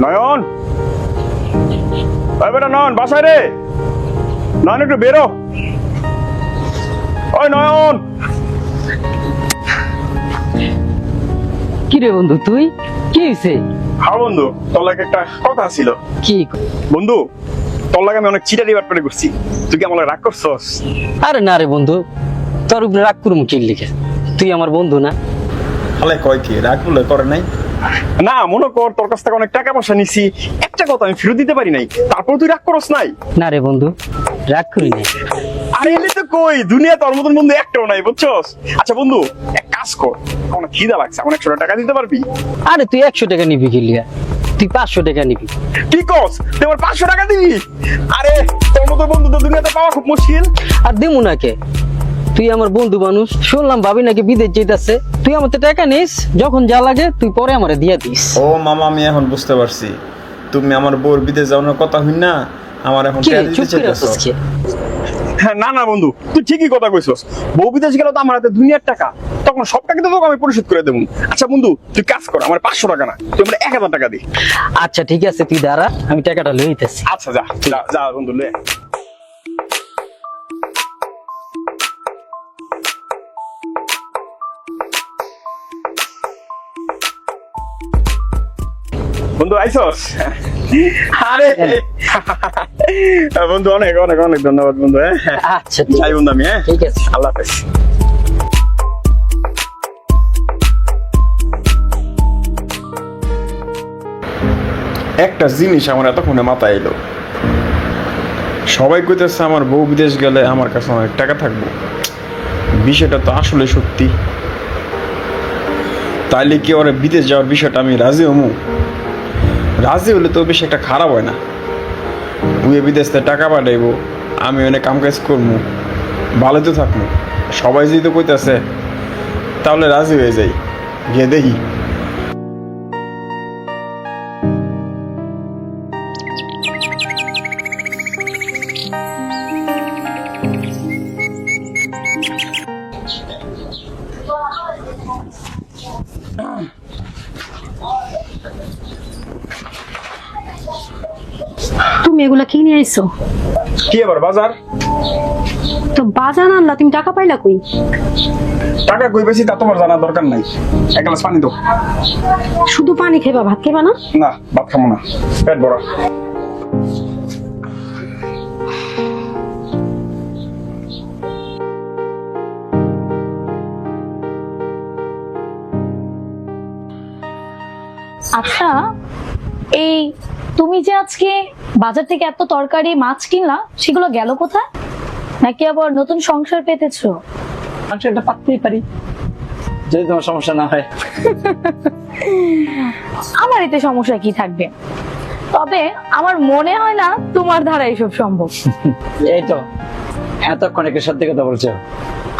নয়ন, ওই বেটা নয়ন, বাসায় রে। নয়ন একটু বেরো। ওই নয়ন। কি রে বন্ধু, তুই কি হয়েছে? হ্যাঁ বন্ধু, তোর লাগে একটা কথা ছিল। কি? বন্ধু, তোর লাগে আমি অনেক চিটারি বাটপারি করছি, তুই কি আমার লাগে রাগ করছস? আরে না রে বন্ধু, তোর উপরে রাগ করুম কি লিখে? তুই আমার বন্ধু না? আলে কয় কি রাগ বলে করে নাই? না, মনে কর তোর কাছ থেকে অনেক টাকা পয়সা নিছি, একটা কথা আমি ফেরত দিতে পারি নাই, তারপর তুই রাগ করস নাই? না রে বন্ধু, রাগ করি নাই। আরে এলে তো কই, দুনিয়া তোর মতন বন্ধু একটাও নাই, বুঝছস? আচ্ছা বন্ধু, এক কাজ কর, আমার খিদা লাগছে, আমার 100 টাকা দিতে পারবি? আরে তুই 100 টাকা নিবি কি লিগা? তুই 500 টাকা নিবি। কি কস, তুই আমার 500 টাকা দিবি? আরে তোর মতো বন্ধু তো দুনিয়াতে পাওয়া খুব মুশকিল। আর দেবো না কে? তুই আমার বন্ধু মানুষ, শুনলাম ভাবি নাকি বিদেশ যেতেছে, তুই আমার টাকা নিস, যখন যা লাগে তুই পরে আমারে দিয়া দিস। ও মামা, আমি এখন বুঝতে পারছি তুমি আমার বউর বিদেশ যাওয়ার কথা হই না, আমার এখন কি টাকা রে, দিতে চুপ করে চাইতেছো। আছিস কি? হ্যাঁ, না না বন্ধু, তুই ঠিকই কথা কইছস, বউ বিদেশ গেলে তো আমার হাতে দুনিয়ার টাকা, তখন সব টাকা তো তোকে আমি পরিশোধ করে দেবো। আচ্ছা বন্ধু, তুই কাজ কর, আমার 500 টাকা না, তুই আমার 1000 টাকা দি। আচ্ছা ঠিক আছে, তুই দাঁড়া, আমি টাকাটা লইতেছি। আচ্ছা যা যা যা বন্ধু, লে। বন্ধু আইসস? আরে বন্ধু, অনেক অনেক অনেক ধন্যবাদ বন্ধু। হ্যাঁ আচ্ছা যাই বন্ধু আমি। হ্যাঁ ঠিক আছে। আল্লাহ হাফেজ। একটা জিনিস আমার এতক্ষণে মাথায় এলো, সবাই কইতেছে আমার বউ বিদেশ গেলে আমার কাছে অনেক টাকা থাকবো, বিষয়টা তো আসলে সত্যি। তাইলে কি ওরা বিদেশ যাওয়ার বিষয়টা আমি রাজি হমু? রাজি হলে তো বেশ একটা খারাপ হয় না। উয়ে বিদেশ থেকে টাকা পাঠাইবো, আমি অনেক কাম কাজ করবো, ভালো তো থাকবো। সবাই যেহেতু কইতেছে, তাহলে রাজি হয়ে যাই, গিয়ে দেখি। তুমি এগুলা কিনে আইছো? কি আবার বাজার? তো বাজার আনলা, তুমি টাকা পাইলা কই? টাকা কই পেয়েছি তা তোমার জানার দরকার নাই, এক গ্লাস পানি দাও। শুধু পানি খাইবা, ভাত খাইবা না? না, ভাত খাবো না, পেট ভরা। আচ্ছা, এই তুমি যে আজকে বাজার থেকে এত তরকারি মাছ কিনলা, সেগুলো গেল কোথায়? নাকি আবার নতুন সংসার পেতেছো? এটা পাততেই পারি, যদি তোমার সমস্যা না হয়। আমার এতে সমস্যা কি থাকবে? তবে আমার মনে হয় না তোমার দ্বারা এসব সম্ভব। এই তো এতক্ষণ একটা সত্যি কথা বলছো,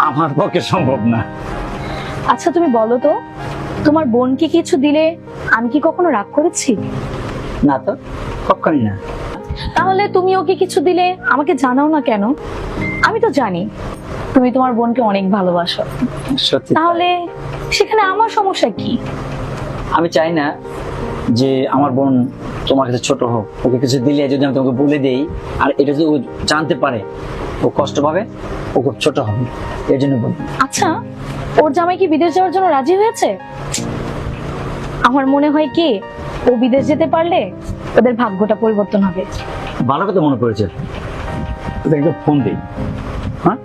আমার পক্ষে সম্ভব না। আচ্ছা তুমি বলো তো, তোমার বোনকে কিছু দিলে আমি কি কখনো রাগ করেছি? না তো, কখনই না। তাহলে তুমি ওকে কিছু দিলে আমাকে জানাও না কেন? আমি তো জানি তুমি তোমার বোনকে অনেক ভালোবাসো, সত্যি তাহলে সেখানে আমার সমস্যা কি? আমি চাই না যে আমার বোন তোমার কাছে ছোট হোক। ওকে কিছু দিলে যদি আমি তোমাকে বলে দেই, আর এটা যদি ও জানতে পারে, ও কষ্ট পাবে, ও খুব ছোট হবে, এর জন্য বলবো। আচ্ছা, ওর জামাই কি বিদেশ যাওয়ার জন্য রাজি হয়েছে? আমার মনে হয় কি, ও বিদেশ যেতে পারলে ওদের ভাগ্যটা পরিবর্তন হবে। ভালো কথা মনে পড়েছে, ওদেরকে ফোন দিই। হ্যাঁ,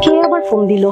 কে আবার ফোন দিল?